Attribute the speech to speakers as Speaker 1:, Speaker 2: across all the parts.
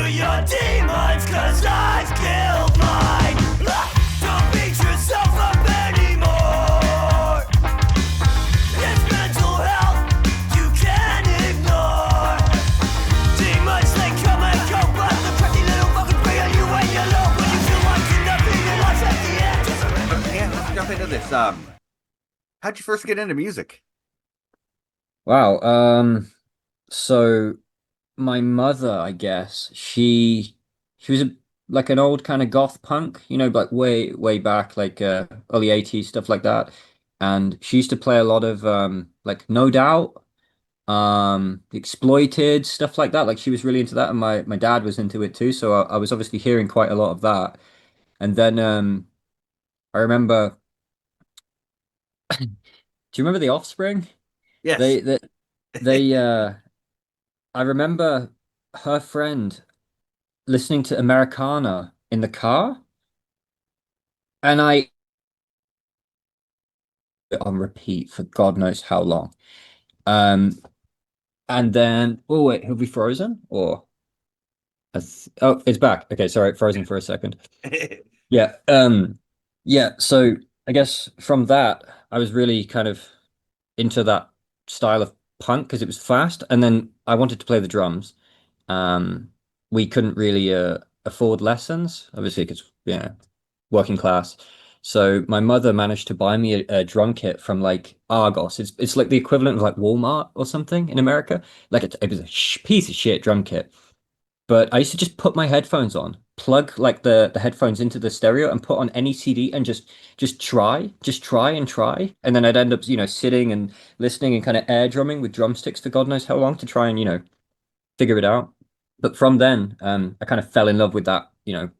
Speaker 1: your demons, cause I've killed mine. Don't beat yourself up anymore. It's mental health you can't ignore. Demons, they come and go, but the cracky little fucking bring on you when you're low. When you feel like you're nothing, your life's at the end. Just remember.
Speaker 2: Yeah, let's jump into this. How'd you first get into music?
Speaker 3: Wow. So my mother, I guess, she was like an old kind of goth punk, like way back, like early 80s, stuff like that. And she used to play a lot of like No Doubt, Exploited, stuff like that. Like she was really into that, and my dad was into it too. So I was obviously hearing quite a lot of that. And then I remember, do you remember The Offspring?
Speaker 2: Yes.
Speaker 3: They they they I remember her friend listening to Americana in the car, and I on repeat for God knows how long. Um, and then oh wait, have we frozen? Or oh, it's back. Okay, sorry, frozen for a second. Yeah, yeah. So I guess from that, I was really kind of into that style of punk because it was fast, and then I wanted to play the drums. Um, we couldn't really afford lessons, obviously, because working class. So my mother managed to buy me a drum kit from like Argos. It's like the equivalent of like Walmart or something in America. Like it was a sh piece of shit drum kit. But I used to just put my headphones on, plug like the headphones into the stereo, and put on any CD and just try and try. And then I'd end up, sitting and listening and kind of air drumming with drumsticks for God knows how long to try and, figure it out. But from then, I kind of fell in love with that,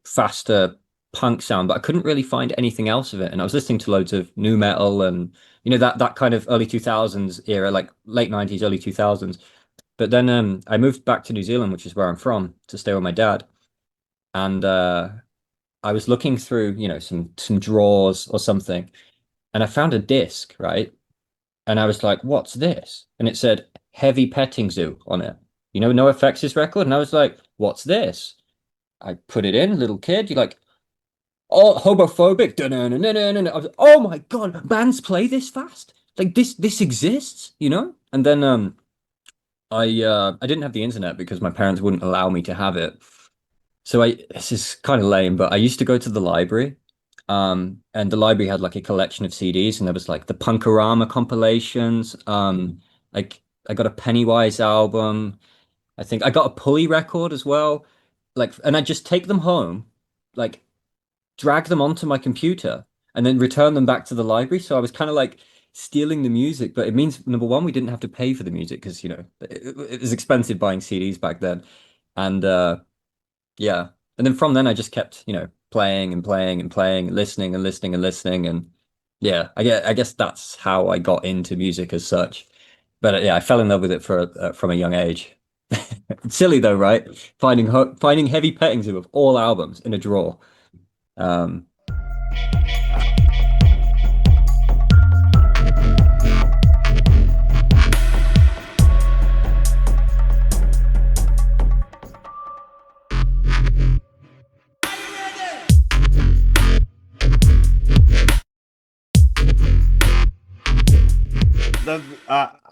Speaker 3: faster punk sound, but I couldn't really find anything else of it. And I was listening to loads of new metal and, that kind of early 2000s era, like late 90s, early 2000s. But then I moved back to New Zealand, which is where I'm from, to stay with my dad. And I was looking through, some drawers or something, and I found a disc, right? And I was like, "What's this?" And it said "Heavy Petting Zoo" on it. No effects record. And I was like, "What's this?" I put it in, little kid. You're like, "Oh, homophobic." Dun-dun-dun-dun-dun-dun. I was, oh my God, bands play this fast? Like this exists? And then I didn't have the internet because my parents wouldn't allow me to have it. So this is kind of lame, but I used to go to the library. And the library had like a collection of CDs, and there was like the Punkorama compilations. Like I got a Pennywise album. I think I got a Pulley record as well. Like, and I just take them home, like drag them onto my computer, and then return them back to the library. So I was kind of like stealing the music, but it means number one, we didn't have to pay for the music because it was expensive buying CDs back then. And yeah. And then from then I just kept, playing and playing and playing, listening and listening and listening. And yeah, I guess that's how I got into music as such. But yeah, I fell in love with it from a young age. Silly though, right? Finding Heavy Petting Zoo of all albums in a drawer. Um,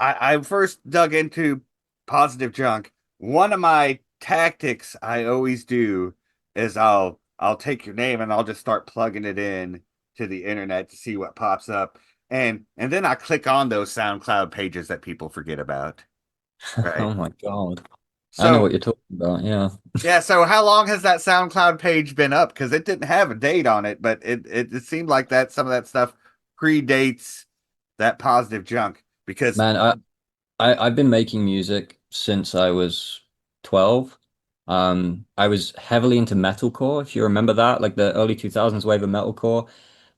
Speaker 2: I first dug into positive junk. One of my tactics I always do is I'll take your name and I'll just start plugging it in to the internet to see what pops up. And then I click on those SoundCloud pages that people forget about. Right.
Speaker 3: oh my God. I know
Speaker 2: So
Speaker 3: what you're talking about. Yeah.
Speaker 2: yeah, so how long has that SoundCloud page been up? Because it didn't have a date on it, but it seemed like that some of that stuff predates that positive junk. Because
Speaker 3: Man, I've been making music since I was 12. I was heavily into metalcore, if you remember that, like the early 2000s wave of metalcore.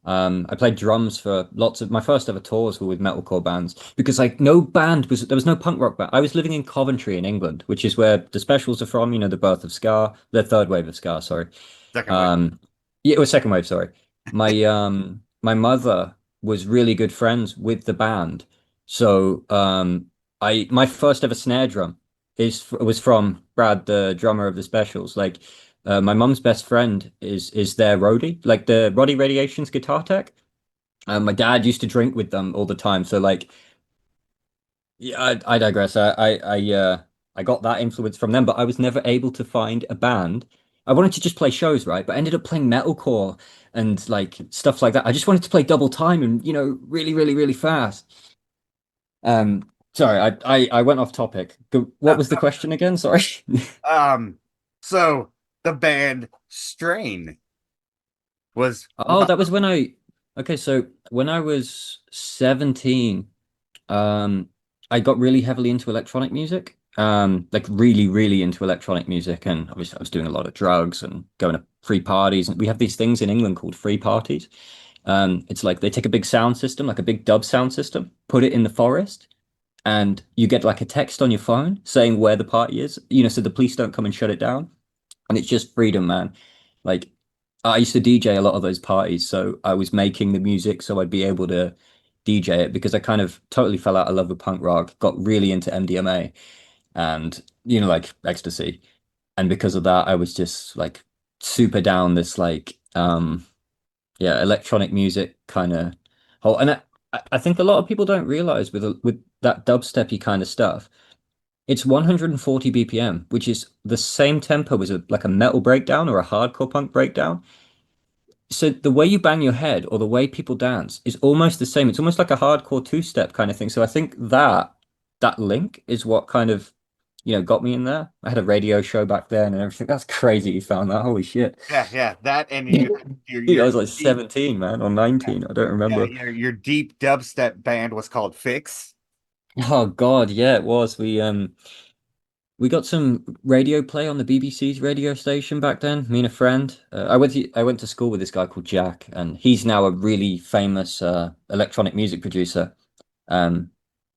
Speaker 3: I played drums for lots of my first ever tours were with metalcore bands because like there was no punk rock band. I was living in Coventry in England, which is where the Specials are from, the birth of ska, the third wave of ska, sorry.
Speaker 2: second wave.
Speaker 3: Yeah, it was second wave, sorry. My mother was really good friends with the band. So my first ever snare drum was from Brad, the drummer of the Specials. Like, my mum's best friend is their roadie, like the Roddy Radiation's guitar tech. My dad used to drink with them all the time. So like, yeah, I digress. I got that influence from them, but I was never able to find a band. I wanted to just play shows, right? But I ended up playing metalcore and like stuff like that. I just wanted to play double time and really, really, really fast. Sorry, I went off topic. What
Speaker 2: Uh,
Speaker 3: was the question again? Sorry.
Speaker 2: so the band Strain was
Speaker 3: Oh,
Speaker 2: what?
Speaker 3: that was when okay, so when I was 17, um, I got really heavily into electronic music. Like really, really into electronic music, and obviously I was doing a lot of drugs and going to free parties. And we have these things in England called free parties. It's like they take a big sound system, like a big dub sound system, put it in the forest, and you get like a text on your phone saying where the party is, so the police don't come and shut it down. And it's just freedom, man. Like I used to DJ a lot of those parties, so I was making the music so I'd be able to DJ it because I kind of totally fell out of love with punk rock, got really into MDMA and like ecstasy. And because of that, I was just like super down this like yeah, electronic music kind of whole. And I think a lot of people don't realize with that dubsteppy kind of stuff, it's 140 BPM, which is the same tempo as like a metal breakdown or a hardcore punk breakdown. So the way you bang your head or the way people dance is almost the same. It's almost like a hardcore two-step kind of thing. So I think that link is what kind of, got me in there. I had a radio show back then and everything. That's crazy you found that. Holy shit.
Speaker 2: Yeah, yeah, that and
Speaker 3: Dude, I
Speaker 2: your
Speaker 3: was like
Speaker 2: deep,
Speaker 3: 17, man, or 19. I don't
Speaker 2: yeah,
Speaker 3: remember.
Speaker 2: your deep dubstep band was called Fix.
Speaker 3: Oh God, yeah, it was. We got some radio play on the BBC's radio station back then. Me and a friend. I went to school with this guy called Jack, and he's now a really famous electronic music producer. Um,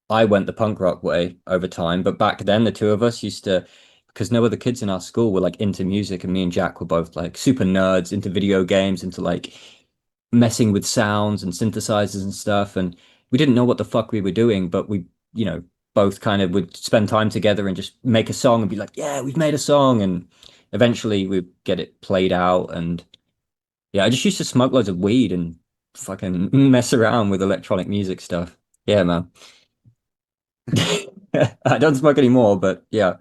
Speaker 3: I went the punk rock way over time, but back then the two of us used to, because no other kids in our school were like into music, and me and Jack were both like super nerds into video games, into like messing with sounds and synthesizers and stuff. And we didn't know what the fuck we were doing, but we, both kind of would spend time together and just make a song and be like, yeah, we've made a song. And eventually we'd get it played out. And yeah, I just used to smoke loads of weed and fucking mess around with electronic music stuff. Yeah, man. I don't smoke anymore, but yeah.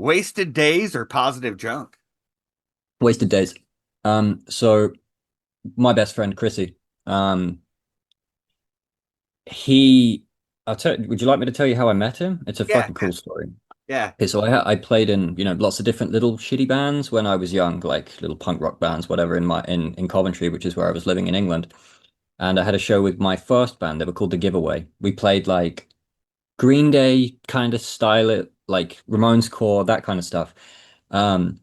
Speaker 2: Wasted Days or Positive Junk?
Speaker 3: Wasted days. So my best friend Chrissy, um, he, would you like me to tell you how I met him? It's a
Speaker 2: Yeah,
Speaker 3: fucking cool story.
Speaker 2: yeah.
Speaker 3: Okay, so I played in, lots of different little shitty bands when I was young, like little punk rock bands, whatever, in Coventry, which is where I was living in England. And I had a show with my first band. They were called The Giveaway. We played like Green Day kind of style it, like Ramones core, that kind of stuff. Um,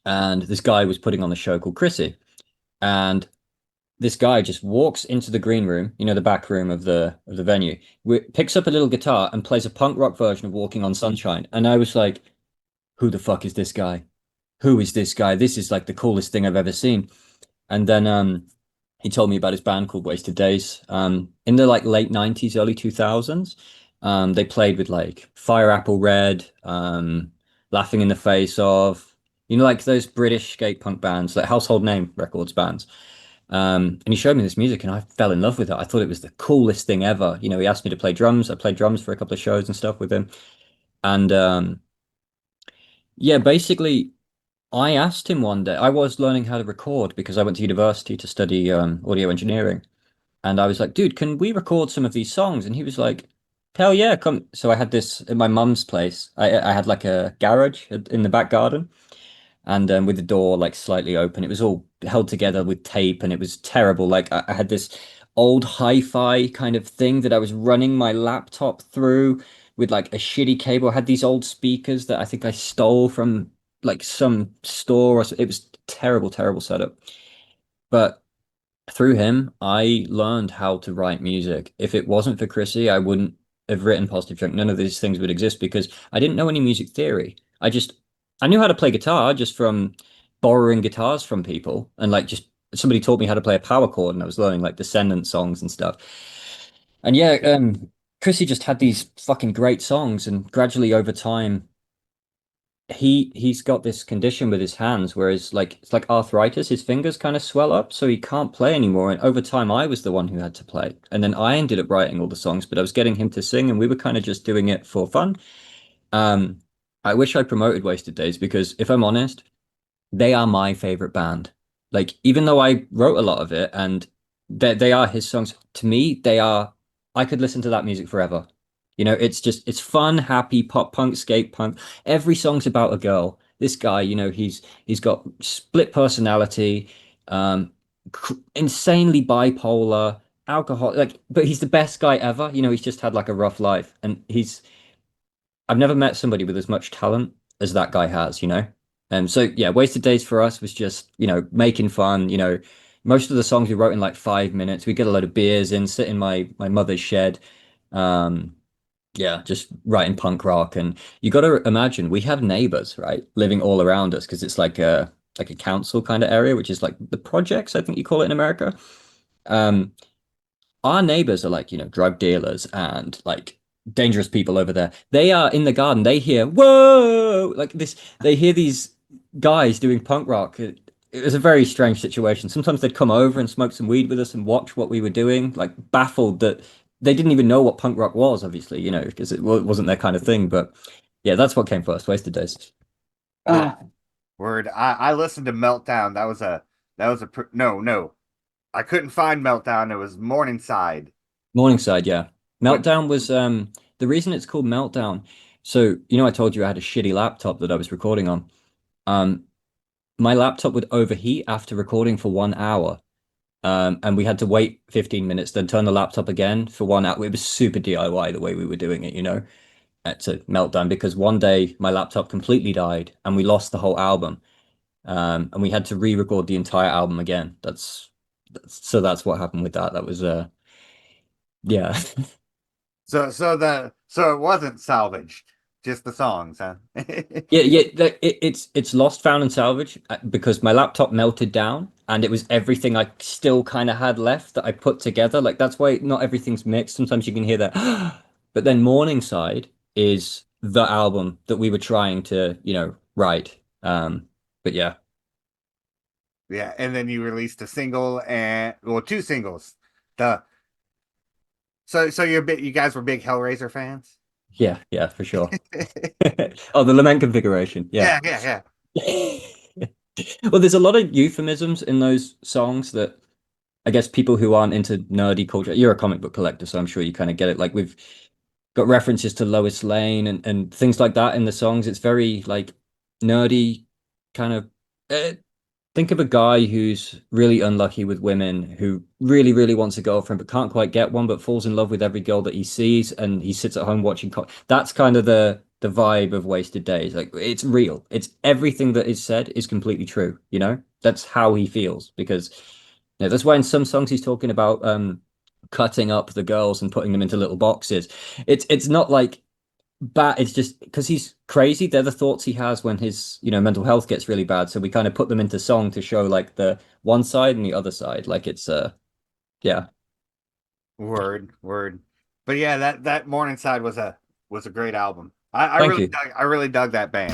Speaker 3: and this guy was putting on a show called Chrissy. And this guy just walks into the green room, the back room of the venue, picks up a little guitar and plays a punk rock version of Walking on Sunshine. And I was like, who the fuck is this guy? Who is this guy? This is like the coolest thing I've ever seen. And then he told me about his band called Wasted Days. In the like late 90s, early 2000s. They played with like Fire Apple Red, Laughing in the Face of, like those British skate punk bands, like household name records bands. And he showed me this music and I fell in love with it. I thought it was the coolest thing ever. He asked me to play drums. I played drums for a couple of shows and stuff with him. And yeah, basically, I asked him one day, I was learning how to record because I went to university to study audio engineering. And I was like, dude, can we record some of these songs? And he was like, hell yeah, come. So I had this at my mum's place. I had like a garage in the back garden and with the door like slightly open. It was all held together with tape and it was terrible. Like I had this old hi-fi kind of thing that I was running my laptop through with like a shitty cable. I had these old speakers that I think I stole from like some store or so. It was terrible, terrible setup. But through him, I learned how to write music. If it wasn't for Chrissy, I wouldn't have written Positive Junk. None of these things would exist because I didn't know any music theory. I knew how to play guitar just from borrowing guitars from people and like just somebody taught me how to play a power chord and I was learning like Descendant songs and stuff. And yeah, Chrissy just had these fucking great songs and gradually over time he's got this condition with his hands where it's like arthritis. His fingers kind of swell up, so he can't play anymore. And over time, I was the one who had to play, and then I ended up writing all the songs, but I was getting him to sing, and we were kind of just doing it for fun. Um, I wish I promoted Wasted Days because if I'm honest, they are my favorite band. Like, even though I wrote a lot of it and they are his songs, to me, I could listen to that music forever. You know, it's fun, happy pop punk, skate punk. Every song's about a girl. This guy, you know, he's got split personality, insanely bipolar, alcohol, like, but he's the best guy ever. You know, he's just had like a rough life, and I've never met somebody with as much talent as that guy has, you know? So yeah, Wasted Days for us was just, you know, making fun, you know, most of the songs we wrote in like 5 minutes. We get a load of beers in, sit in my mother's shed. Um, yeah, just writing punk rock. And you got to imagine we have neighbors, right, living all around us because it's like a council kind of area, which is like the projects, I think you call it in America. Um, our neighbors are like, you know, drug dealers and like dangerous people over there. They are in the garden. They hear, whoa, like this. They hear these guys doing punk rock. It was a very strange situation. Sometimes they'd come over and smoke some weed with us and watch what we were doing, like baffled that they didn't even know what punk rock was, obviously, you know, because it wasn't their kind of thing. But yeah, that's what came first, Wasted Days.
Speaker 2: Word.
Speaker 3: Ah,
Speaker 2: Word. I listened to Meltdown. No. I couldn't find Meltdown. It was Morningside.
Speaker 3: Morningside, yeah.
Speaker 2: When
Speaker 3: Meltdown was the reason it's called Meltdown. So, you know, I told you I had a shitty laptop that I was recording on. Um, my laptop would overheat after recording for 1 hour. And we had to wait 15 minutes, then turn the laptop again for 1 hour. It was super DIY the way we were doing it, you know, to Meltdown because one day my laptop completely died and we lost the whole album. And we had to re-record the entire album again. That's what happened with that. That was yeah.
Speaker 2: so it wasn't salvaged, just the songs, huh?
Speaker 3: Yeah, yeah, it's lost, found, and salvage because my laptop melted down, and it was everything I still kind of had left that I put together. Like that's why not everything's mixed. Sometimes you can hear that, but then Morningside is the album that we were trying to, you know, write. But yeah,
Speaker 2: Yeah, and then you released a single and well, two singles. The so you guys were big Hellraiser fans?
Speaker 3: yeah, yeah, for sure. Oh, the lament configuration, yeah.
Speaker 2: Yeah.
Speaker 3: Well, there's a lot of euphemisms in those songs that I guess people who aren't into nerdy culture, you're a comic book collector, so I'm sure you kind of get it. Like we've got references to Lois Lane and things like that in the songs. It's very like nerdy kind of. Uh, think of a guy who's really unlucky with women, who really, really wants a girlfriend but can't quite get one, but falls in love with every girl that he sees, and he sits at home watching. That's kind of the vibe of Wasted Days. Like it's real. It's everything that is said is completely true. You know, that's how he feels because that's why in some songs he's talking about cutting up the girls and putting them into little boxes. It's not like bad. It's just because he's crazy. They're the thoughts he has when his, you know, mental health gets really bad. So we kind of put them into song to show like the one side and the other side. Like it's yeah.
Speaker 2: Word. But yeah, that Morningside was a great album.
Speaker 3: Thank you.
Speaker 2: I really dug that band.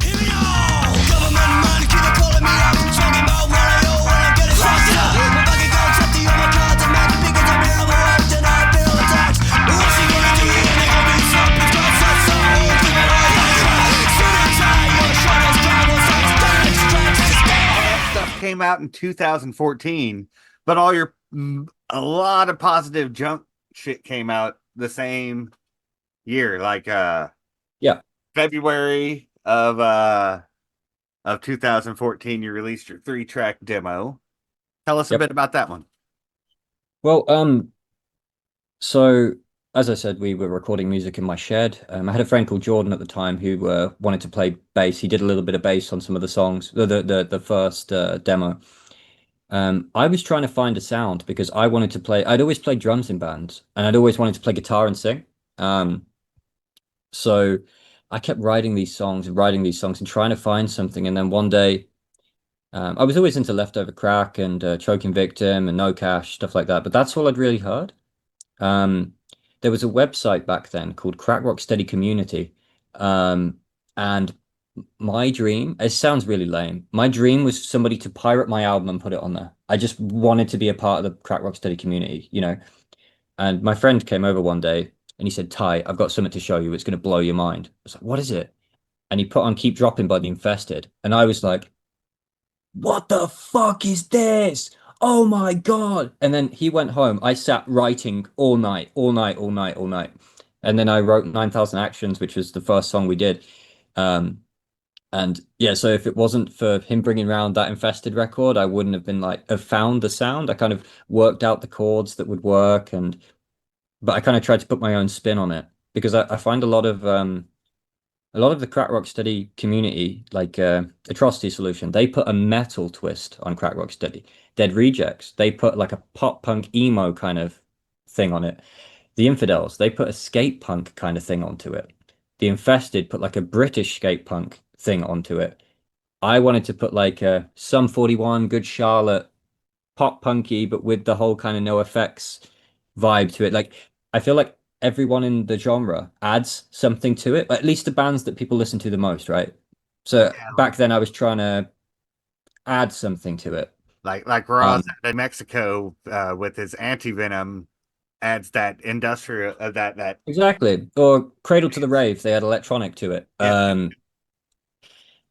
Speaker 1: Hear me now! Government money keep on calling me up and talking about what I owe when I'm getting fucked up. My bank account's empty, all my cards are magic because I'm here overworked and I feel attacked. What's she gonna do when they gon' be something? It's got such a hole through my life like that. Students try, your shadows travel, so it's done, stretch to stay.
Speaker 2: That stuff came out in 2014, but a lot of positive junk shit came out the same year, like
Speaker 3: Yeah.
Speaker 2: February of 2014 you released your 3-track demo. Tell us a
Speaker 3: Yep.
Speaker 2: bit about that one.
Speaker 3: Well, so as I said, we were recording music in my shed. I had a friend called Jordan at the time who wanted to play bass. He did a little bit of bass on some of the songs, the first demo. I was trying to find a sound because I wanted to play. I'd always played drums in bands, and I'd always wanted to play guitar and sing. Um, so I kept writing these songs, and trying to find something. And then one day, I was always into Leftover Crack and Choking Victim and No Cash, stuff like that. But that's all I'd really heard. Um, there was a website back then called Crack Rock Steady Community. And my dream, it sounds really lame. My dream was somebody to pirate my album and put it on there. I just wanted to be a part of the Crack Rock Steady community, you know. And my friend came over one day and he said, Ty, I've got something to show you. It's going to blow your mind. I was like, what is it? And he put on Keep Dropping by The Infested. And I was like, what the fuck is this? Oh my God. And then he went home. I sat writing all night, all night, all night, all night. And then I wrote 9,000 Actions, which was the first song we did. Um, and yeah, so if it wasn't for him bringing around that Infested record, I wouldn't have been like, have found the sound. I kind of worked out the chords that would work. But I kind of tried to put my own spin on it because I find a lot of the crack rock steady community, like Atrocity Solution, they put a metal twist on crack rock steady. Dead Rejects, they put like a pop punk emo kind of thing on it. The Infidels, they put a skate punk kind of thing onto it. The Infested put like a British skate punk thing onto it. I wanted to put like a Sum 41, Good Charlotte, pop punky, but with the whole kind of no effects vibe to it. Like I feel like everyone in the genre adds something to it, at least the bands that people listen to the most, right? So
Speaker 2: Yeah,
Speaker 3: back then I was trying to add something to it.
Speaker 2: like Ross
Speaker 3: Um,
Speaker 2: in Mexico with his anti-venom adds that industrial that
Speaker 3: exactly. Or Cradle to the Rave, they had electronic to it.
Speaker 2: yeah.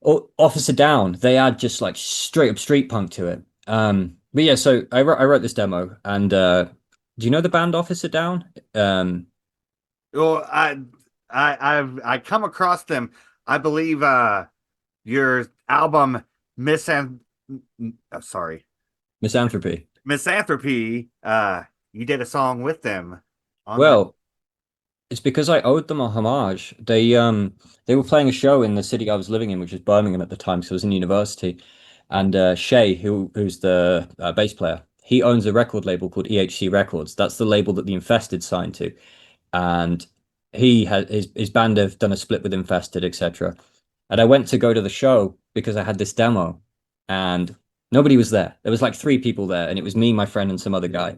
Speaker 3: Or Officer Down, they add just like straight up street punk to it. But yeah, so I wrote this demo and do you know the band Officer Down? Um,
Speaker 2: Well, I come across them. I believe your album Misan sorry,
Speaker 3: Misanthropy.
Speaker 2: Misanthropy, you did a song with them on that.
Speaker 3: Well, it's because I owed them a homage. They were playing a show in the city I was living in, which was Birmingham at the time, so I was in university. And Shay, who's the bass player, he owns a record label called EHC Records. That's the label that the Infested signed to. And he had his band have done a split with Infested, etc. And I went to go to the show because I had this demo, and nobody was there. There was like three people there, and it was me, my friend, and some other guy.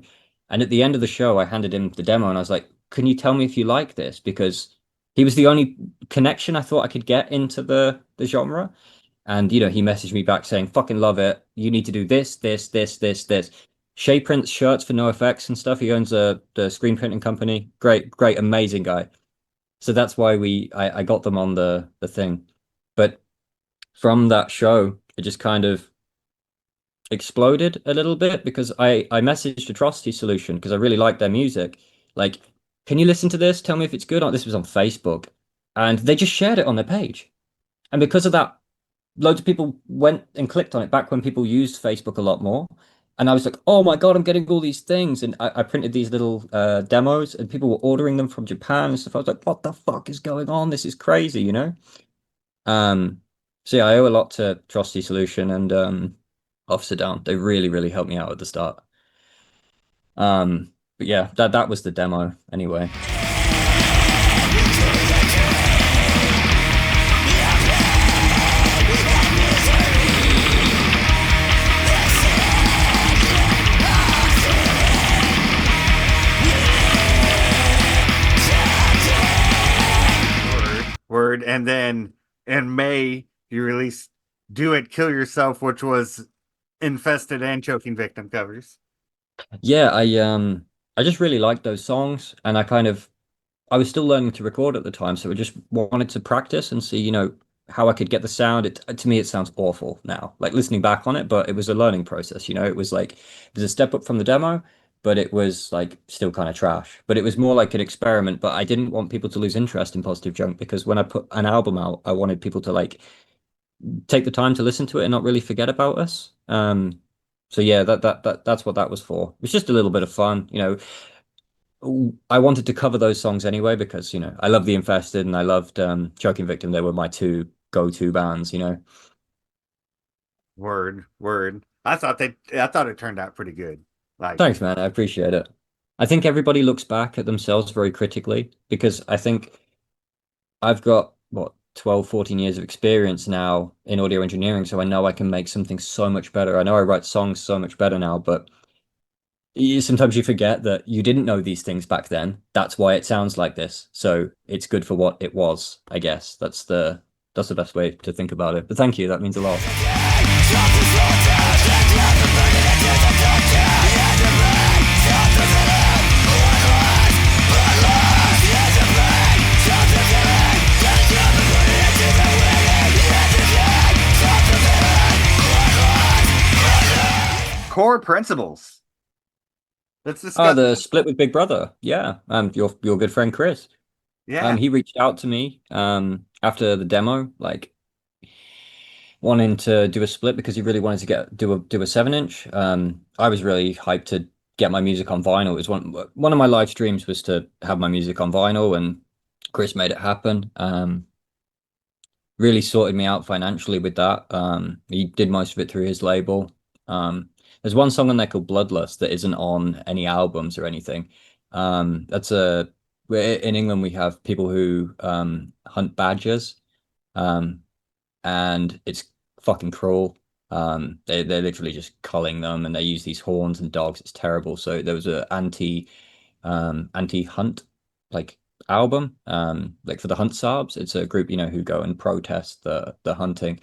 Speaker 3: And at the end of the show, I handed him the demo, and I was like, "Can you tell me if you like this?" Because he was the only connection I thought I could get into the genre. And you know, he messaged me back saying, "Fucking love it. You need to do this, this, this, this, this." Shay prints shirts for NoFX and stuff. He owns a the screen printing company. Great, great, amazing guy. So that's why I got them on the thing. But from that show, it just kind of exploded a little bit because I messaged Atrocity Solution because I really like their music. Like, can you listen to this? Tell me if it's good. This was on Facebook, and they just shared it on their page. And because of that, loads of people went and clicked on it back when people used Facebook a lot more. And I was like, oh my God, I'm getting all these things. And I printed these little demos and people were ordering them from Japan and stuff. I was like, what the fuck is going on? This is crazy, you know? Um, so yeah, I owe a lot to Trusty Solution and Officer Down. They really, really helped me out at the start. But yeah, that was the demo anyway.
Speaker 2: Word. And then in May, you released Do It, Kill Yourself, which was Infested and Choking Victim covers.
Speaker 3: Yeah, I just really liked those songs and I was still learning to record at the time, so I just wanted to practice and see, you know, how I could get the sound. To me, it sounds awful now, like listening back on it, but it was a learning process, you know. It was a step up from the demo, but it was like still kind of trash. But it was more like an experiment, but I didn't want people to lose interest in Positive Junk because when I put an album out, I wanted people to like take the time to listen to it and not really forget about us. So yeah, that's what that was for. It was just a little bit of fun, you know. I wanted to cover those songs anyway because, I love The Infested and I loved Choking Victim. They were my two go-to bands.
Speaker 2: Word, word. I thought it turned out pretty good. Like,
Speaker 3: Thanks, man. I appreciate it. I think everybody looks back at themselves very critically because I think I've got what 12, 14 years of experience now in audio engineering, so I know I can make something so much better. I know I write songs so much better now, but sometimes you forget that you didn't know these things back then. That's why it sounds like this. So it's good for what it was, I guess. That's the best way to think about it. But thank you, that means a lot.
Speaker 2: core principles. Let's
Speaker 3: Oh,
Speaker 2: discuss.
Speaker 3: the split with Big Brother. Yeah. Your good friend Chris.
Speaker 2: Yeah.
Speaker 3: He reached out to me after the demo, like wanting to do a split because he really wanted to do a 7-inch. I was really hyped to get my music on vinyl. It was one of my live streams was to have my music on vinyl, and Chris made it happen. Really sorted me out financially with that. He did most of it through his label. There's one song on there called Bloodlust that isn't on any albums or anything. That's in England we have people who hunt badgers. Um, and it's fucking cruel. They're literally just culling them, and they use these horns and dogs. It's terrible. So there was a anti-hunt like album, like for the Hunt Saabs. It's a group who go and protest the hunting.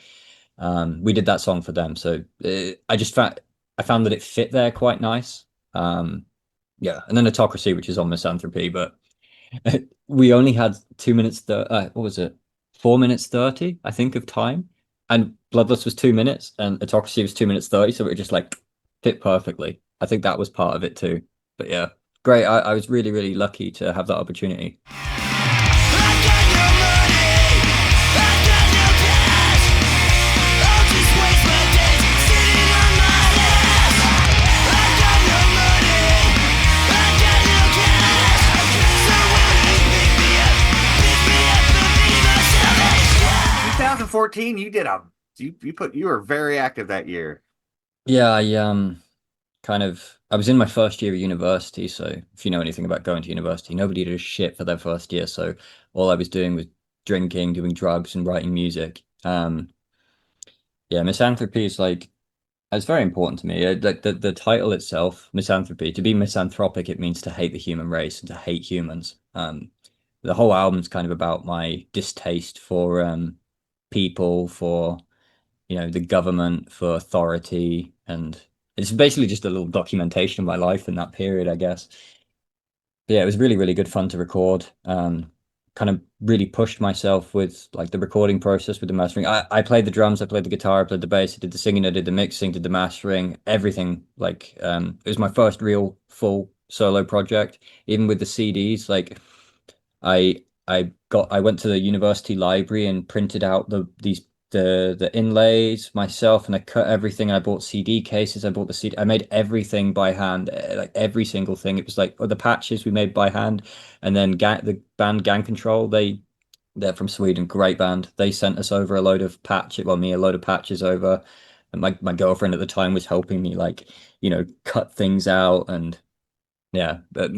Speaker 3: We did that song for them, so I found that it fit there quite nice. Yeah, and then Autocracy, which is on Misanthropy, but we only had 2 minutes. What was it? 4 minutes 30, I think, of time, and Bloodlust was 2 minutes, and Autocracy was 2 minutes 30, so it just like fit perfectly. I think that was part of it too. But yeah, great. I was really, really lucky to have that opportunity.
Speaker 2: In 2014, you were very active that year.
Speaker 3: Yeah, I was in my first year of university, so if you know anything about going to university, nobody did a shit for their first year, so all I was doing was drinking, doing drugs, and writing music. Yeah, misanthropy is like it's very important to me. Like the title itself, misanthropy. To be misanthropic, it means to hate the human race and to hate humans. The whole album's kind of about my distaste for people, for the government, for authority, and it's basically just a little documentation of my life in that period, I guess. But yeah, it was really, really good fun to record. Kind of really pushed myself with like the recording process with the mastering. I played the drums, I played the guitar, I played the bass, I did the singing, I did the mixing, did the mastering, everything. Like it was my first real full solo project. Even with the CDs, like I went to the university library and printed out the inlays myself, and I cut everything. I bought CD cases. I bought the CD. I made everything by hand, like every single thing. It was like the patches we made by hand, and then the band Gang Control. They're from Sweden, great band. They sent us over a load of me a load of patches over, and my girlfriend at the time was helping me like cut things out, and yeah. But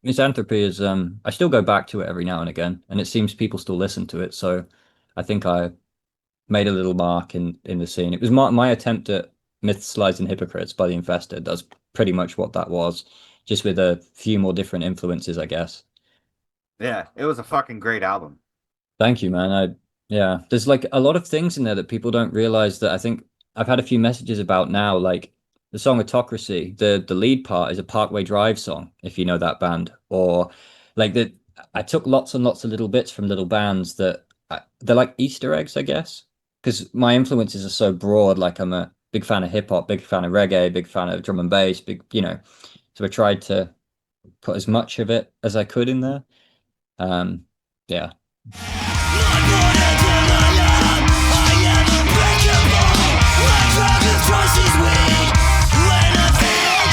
Speaker 3: misanthropy is I still go back to it every now and again, and it seems people still listen to it. So I think I made a little mark in the scene. It was my attempt at Myths, Lies, and Hypocrites by The Infested. That's pretty much what that was, just with a few more different influences, I guess.
Speaker 2: Yeah, it was a fucking great album.
Speaker 3: Thank you, man. Yeah, there's like a lot of things in there that people don't realize that I think I've had a few messages about now, like the song Autocracy, the lead part is a Parkway Drive song, if you know that band, or like I took lots and lots of little bits from little bands that they're like Easter eggs, I guess, because my influences are so broad. Like I'm a big fan of hip hop, big fan of reggae, big fan of drum and bass, so I tried to put as much of it as I could in there. Yeah.
Speaker 1: Trust is weak when I feel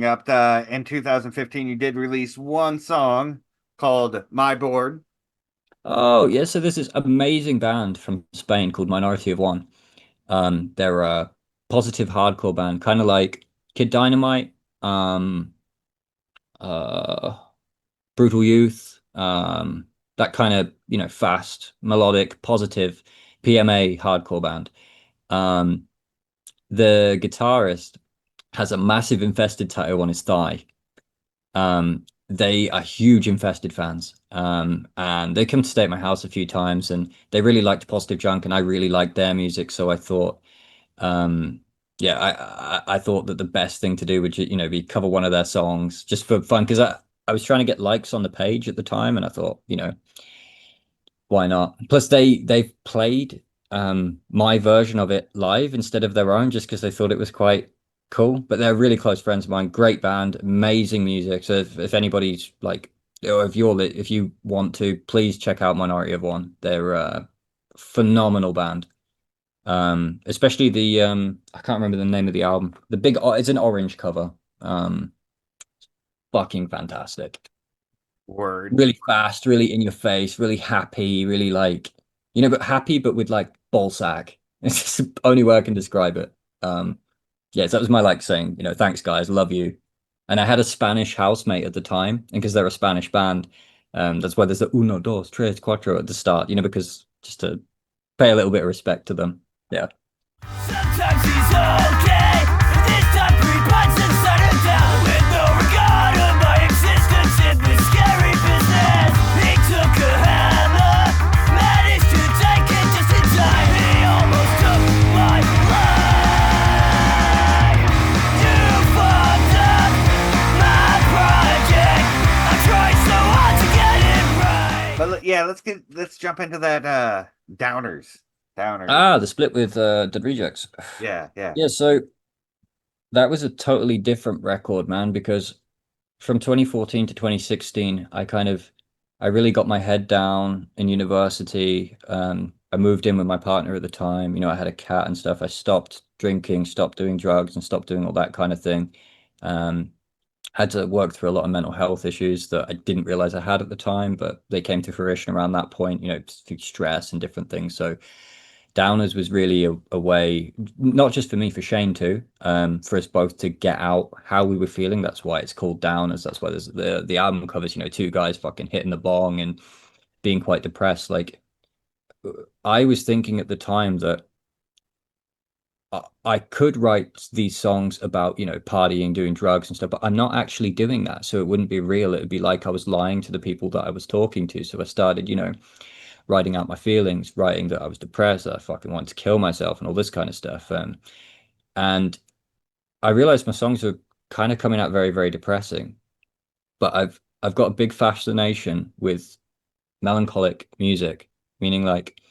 Speaker 2: coming up. In 2015, you did release one song called My Board.
Speaker 3: Oh, yeah. So there's this amazing band from Spain called Minority of One. They're a positive hardcore band, kind of like Kid Dynamite, um, uh, Brutal Youth, that kind of, fast, melodic, positive PMA hardcore band. Um, the guitarist has a massive infested tattoo on his thigh. They are huge infested fans. And they come to stay at my house a few times and they really liked Positive Junk and I really liked their music. So I thought, um, yeah, I thought that the best thing to do would, be cover one of their songs just for fun. Because I was trying to get likes on the page at the time and I thought, why not? Plus they've played my version of it live instead of their own just because they thought it was quite cool. But they're really close friends of mine. Great band, amazing music. So if anybody's like, or if you want to, please check out Minority of One. They're a phenomenal band. Especially the I can't remember the name of the album. The big it's an orange cover. Um, Fucking fantastic.
Speaker 2: Word.
Speaker 3: Really fast, really in your face, really happy, really like, but happy, but with like ball sack. It's just the only way I can describe it. Um, yeah, so that was my like saying, thanks guys, love you. And I had a Spanish housemate at the time, and because they're a Spanish band, that's why there's the uno, dos, tres, cuatro at the start, because just to pay a little bit of respect to them. Yeah.
Speaker 1: Sometimes he's okay. This time three bites and set him down with no regard of my existence in this scary business. He took a hammer, managed to take it just in time. He almost took my life. You fucked up my project. I tried so hard to get it right.
Speaker 2: But yeah, let's jump into that Downers. Downers.
Speaker 3: Ah, the split with Dead Rejects.
Speaker 2: Yeah, yeah.
Speaker 3: Yeah, so that was a totally different record, man, because from 2014 to 2016, I really got my head down in university. I moved in with my partner at the time. I had a cat and stuff. I stopped drinking, stopped doing drugs, and stopped doing all that kind of thing. Um, had to work through a lot of mental health issues that I didn't realize I had at the time, but they came to fruition around that point, through stress and different things. So Downers was really a way, not just for me, for Shane too, for us both to get out how we were feeling. That's why it's called Downers. That's why there's the album covers, two guys fucking hitting the bong and being quite depressed. Like I was thinking at the time that I could write these songs about, partying, doing drugs and stuff, but I'm not actually doing that. So it wouldn't be real. It would be like I was lying to the people that I was talking to. So I started, writing out my feelings, writing that I was depressed, that I fucking wanted to kill myself and all this kind of stuff. And I realized my songs are kind of coming out very, very depressing. But I've got a big fascination with melancholic music, meaning like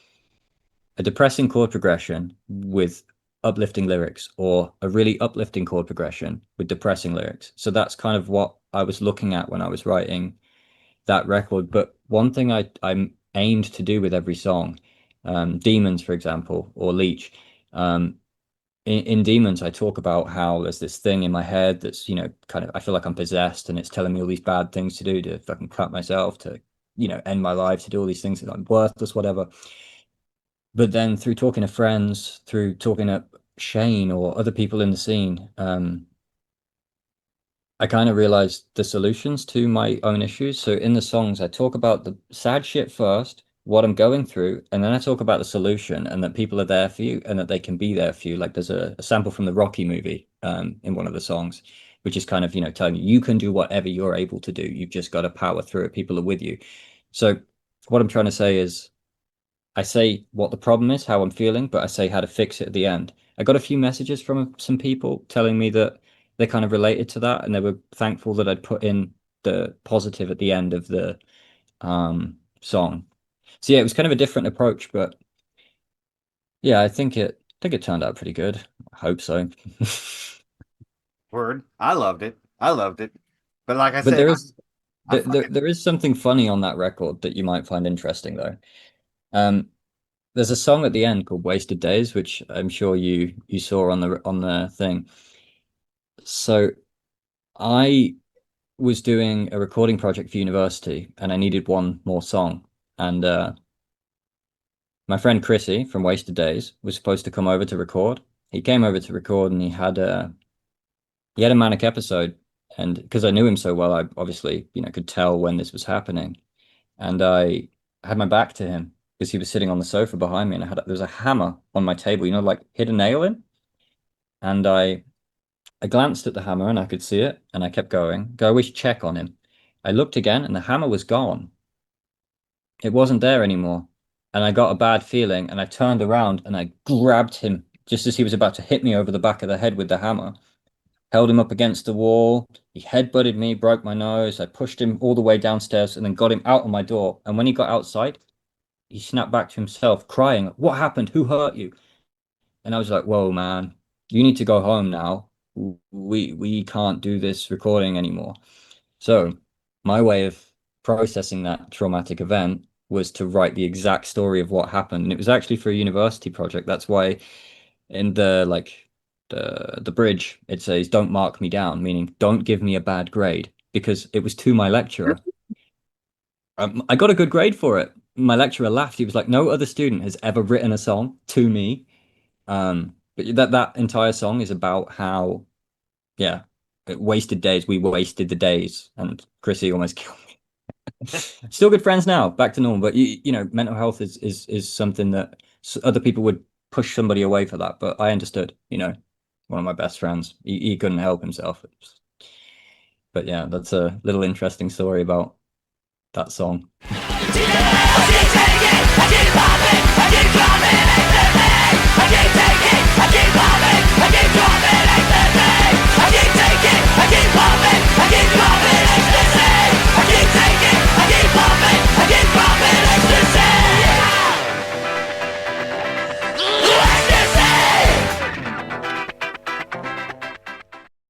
Speaker 3: a depressing chord progression with uplifting lyrics or a really uplifting chord progression with depressing lyrics. So that's kind of what I was looking at when I was writing that record. But one thing I aimed to do with every song, Demons, for example, or Leech, in Demons, I talk about how there's this thing in my head that's, kind of, I feel like I'm possessed and it's telling me all these bad things to do, to fucking cut myself, to, end my life, to do all these things that I'm worthless, whatever. But then through talking to friends, through talking to Shane or other people in the scene, I kind of realized the solutions to my own issues. So in the songs, I talk about the sad shit first, what I'm going through, and then I talk about the solution and that people are there for you and that they can be there for you. Like there's a sample from the Rocky movie in one of the songs, which is kind of, telling you can do whatever you're able to do. You've just got to power through it. People are with you. So what I'm trying to say is I say what the problem is, how I'm feeling, but I say how to fix it at the end. I got a few messages from some people telling me that they kind of related to that and they were thankful that I'd put in the positive at the end of the song. So yeah, it was kind of a different approach, but yeah, I think it turned out pretty good. I hope so.
Speaker 2: Word. I loved it. I loved it. But like I
Speaker 3: But
Speaker 2: said,
Speaker 3: there is
Speaker 2: I
Speaker 3: there
Speaker 2: fucking
Speaker 3: there is something funny on that record that you might find interesting though. Um, there's a song at the end called "Wasted Days," which I'm sure you saw on the thing. So I was doing a recording project for university and I needed one more song. And my friend Chrissy from Wasted Days was supposed to come over to record. He came over to record and he had a manic episode. And because I knew him so well, I obviously, could tell when this was happening. And I had my back to him because he was sitting on the sofa behind me and there was a hammer on my table, like hit a nail in. And I glanced at the hammer and I could see it and I kept going. Go, we should check on him. I looked again and the hammer was gone. It wasn't there anymore. And I got a bad feeling and I turned around and I grabbed him just as he was about to hit me over the back of the head with the hammer. Held him up against the wall. He headbutted me, broke my nose. I pushed him all the way downstairs and then got him out on my door. And when he got outside, he snapped back to himself, crying, "What happened? Who hurt you?" And I was like, "Whoa, man, you need to go home now. We can't do this recording anymore." So my way of processing that traumatic event was to write the exact story of what happened. And it was actually for a university project. That's why in the bridge it says, "Don't mark me down," meaning don't give me a bad grade because it was to my lecturer. I got a good grade for it. My lecturer laughed. He was like, "No other student has ever written a song to me." But that entire song is about how, yeah, wasted days. We wasted the days, and Chrissy almost killed me. Still good friends now, back to normal. But mental health is something that other people would push somebody away for that. But I understood. One of my best friends, he couldn't help himself. But yeah, that's a little interesting story about that song.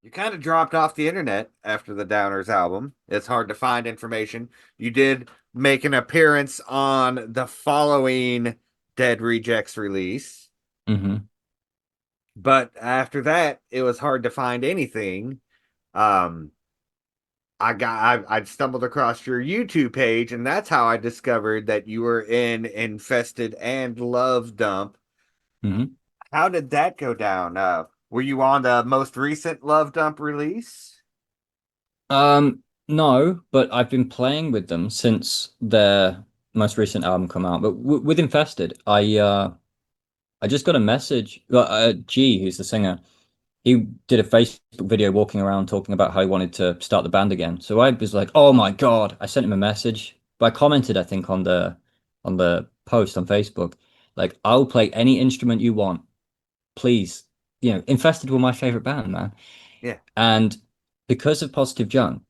Speaker 2: You kind of dropped off the internet after the Downers album. It's hard to find information. You did make an appearance on the following Dead Rejects release,
Speaker 3: Hmm.
Speaker 2: but after that, it was hard to find anything. Um, I stumbled across your YouTube page, and that's how I discovered that you were in Infested and Love Dump.
Speaker 3: Hmm.
Speaker 2: How did that go down? Were you on the most recent Love Dump release?
Speaker 3: No, but I've been playing with them since their most recent album come out. But w with Infested, I just got a message. G, who's the singer, he did a Facebook video walking around talking about how he wanted to start the band again. So I was like, "Oh my God." I sent him a message. But I commented, I think, on the post on Facebook, like, "I'll play any instrument you want. Please." Infested were my favorite band, man.
Speaker 2: Yeah.
Speaker 3: And because of Positive Junk,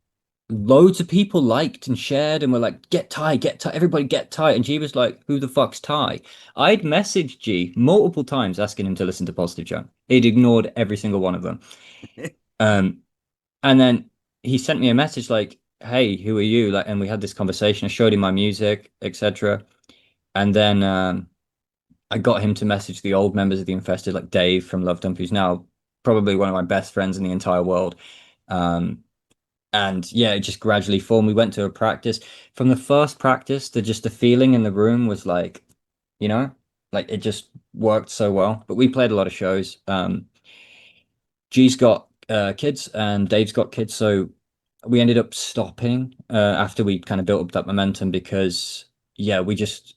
Speaker 3: loads of people liked and shared and were like, get Ty, everybody get Ty." And G was like, "Who the fuck's Ty?" I'd messaged G multiple times asking him to listen to Positive Junk. He'd ignored every single one of them. Um, and then he sent me a message like, "Hey, who are you?" Like, and we had this conversation. I showed him my music, etc. And then I got him to message the old members of the Infested, like Dave from Love Dump, who's now probably one of my best friends in the entire world. Um, and yeah, it just gradually formed. We went to a practice. From the first practice, the feeling in the room was like, you know, like it just worked so well. But we played a lot of shows. G's got kids and Dave's got kids, so we ended up stopping after we kind of built up that momentum because yeah, we just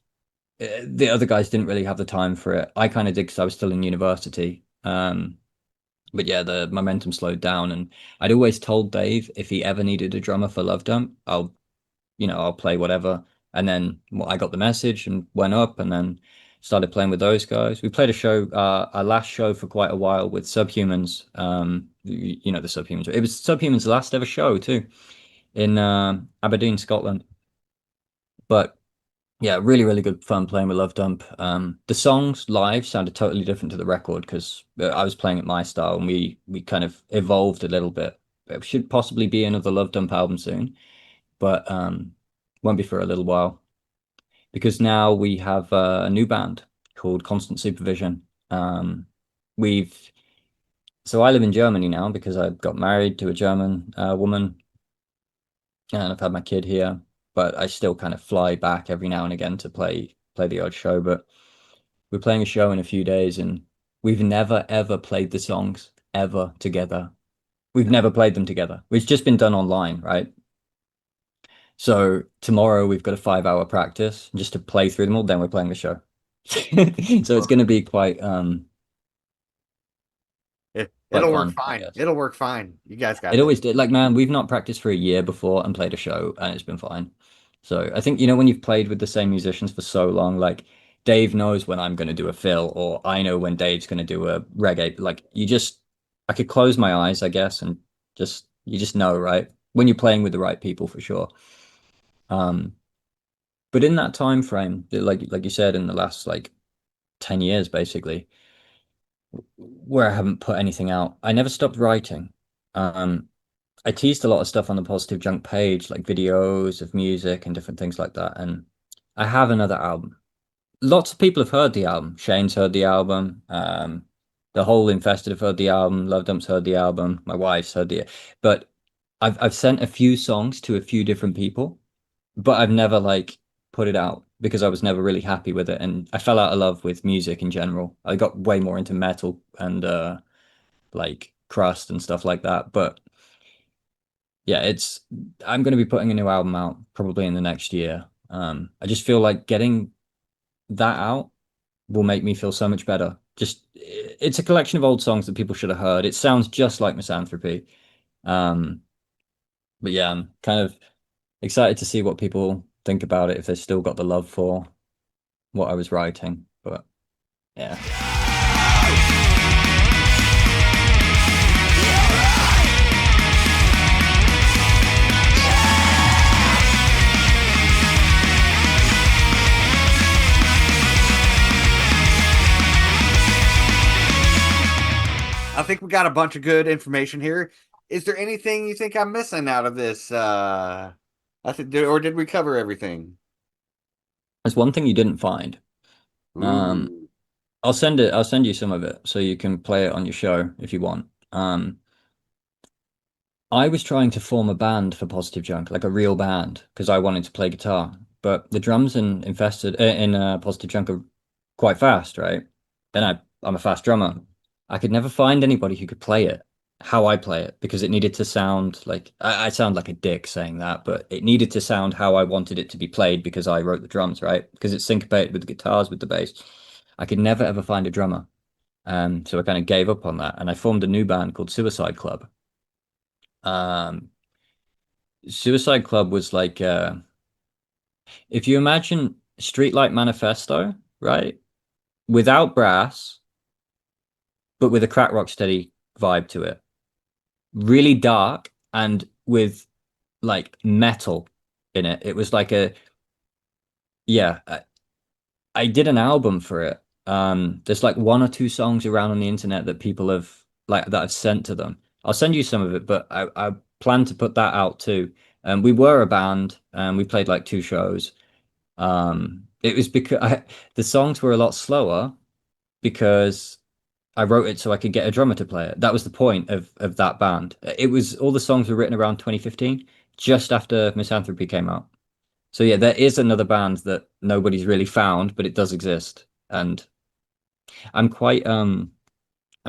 Speaker 3: the other guys didn't really have the time for it. I kind of did because I was still in university. But yeah, the momentum slowed down, and I'd always told Dave if he ever needed a drummer for Love Dump, I'll play whatever. And then I got the message and went up, and then started playing with those guys. We played a show, our last show for quite a while with Subhumans. The Subhumans. It was Subhumans' last ever show too in Aberdeen, Scotland. But yeah, really, really good fun playing with Love Dump. The songs live sounded totally different to the record because I was playing it my style, and we kind of evolved a little bit. It should possibly be another Love Dump album soon, but won't be for a little while because now we have a new band called Constant Supervision. We've So I live in Germany now because I got married to a German woman and I've had my kid here, but I still kind of fly back every now and again to play the odd show. But we're playing a show in a few days and we've never ever played the songs ever together. We've never played them together. It's just been done online, right? So tomorrow we've got a 5 hour practice just to play through them all, then we're playing the show. So it's going to be quite
Speaker 2: It'll work
Speaker 3: fun, I
Speaker 2: fine.
Speaker 3: guess.
Speaker 2: It'll work fine. You guys got
Speaker 3: It
Speaker 2: this.
Speaker 3: always did. Like, man, we've not practiced for a year before and played a show, and it's been fine. So I think, when you've played with the same musicians for so long, like Dave knows when I'm going to do a fill, or I know when Dave's going to do a reggae. Like, I could close my eyes, I guess, and you just know, right? When you're playing with the right people, for sure. Um, but in that time frame, like you said, in the last like 10 years, basically, where I haven't put anything out, I never stopped writing. Um, I teased a lot of stuff on the Positive Junk page, like videos of music and different things like that. And I have another album. Lots of people have heard the album. Shane's heard the album. The whole Infested have heard the album. Love Dump's heard the album. My wife's heard the. But I've sent a few songs to a few different people, but I've never like put it out because I was never really happy with it, and I fell out of love with music in general. I got way more into metal and like crust and stuff like that, but yeah, I'm going to be putting a new album out probably in the next year. I just feel like getting that out will make me feel so much better. Just it's a collection of old songs that people should have heard. It sounds just like Misanthropy. Um, but yeah, I'm kind of excited to see what people think about it if they've still got the love for what I was writing. But yeah.
Speaker 2: I think we got a bunch of good information here. Is there anything you think I'm missing out of this? I think, or did we cover everything?
Speaker 3: There's one thing you didn't find. Um,
Speaker 2: Ooh.
Speaker 3: I'll send you some of it so you can play it on your show if you want. I was trying to form a band for Positive Junk, like a real band, because I wanted to play guitar. But the drums in Positive Junk are quite fast, right? And I'm a fast drummer. I could never find anybody who could play it how I play it because it needed to sound like I sound like a dick saying that, but it needed to sound how I wanted it to be played because I wrote the drums, right? Because it's syncopated with the guitars, with the bass. I could never ever find a drummer. So I kind of gave up on that and I formed a new band called Suicide Club. Um, Suicide Club was like if you imagine Streetlight Manifesto, right? Without brass, but with a crack rock steady vibe to it. Really dark and with like metal in it. It was like yeah, I did an album for it. There's like one or two songs around on the internet that people have like that I've sent to them. I'll send you some of it, but I plan to put that out too. We were a band and we played like two shows. It was because the songs were a lot slower because I wrote it so I could get a drummer to play it. That was the point of that band. It was all the songs were written around 2015, just after Misanthropy came out. So yeah, there is another band that nobody's really found, but it does exist. And I'm quite I'm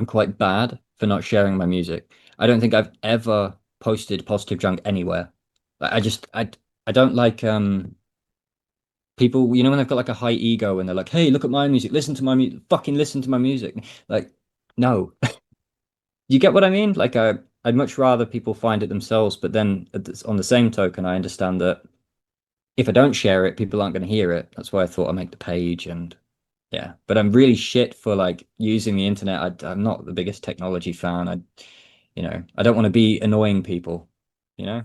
Speaker 3: quite bad for not sharing my music. I don't think I've ever posted Positive Junk anywhere. Like, I don't like people, when they've got like a high ego and they're like, "Hey, look at my music, listen to my music, fucking listen to my music." Like, no. You get what I mean? Like I'd much rather people find it themselves, but then on the same token, I understand that if I don't share it, people aren't going to hear it. That's why I thought I'd make the page and yeah. But I'm really shit for like using the internet. I'm not the biggest technology fan. I don't want to be annoying people, you know?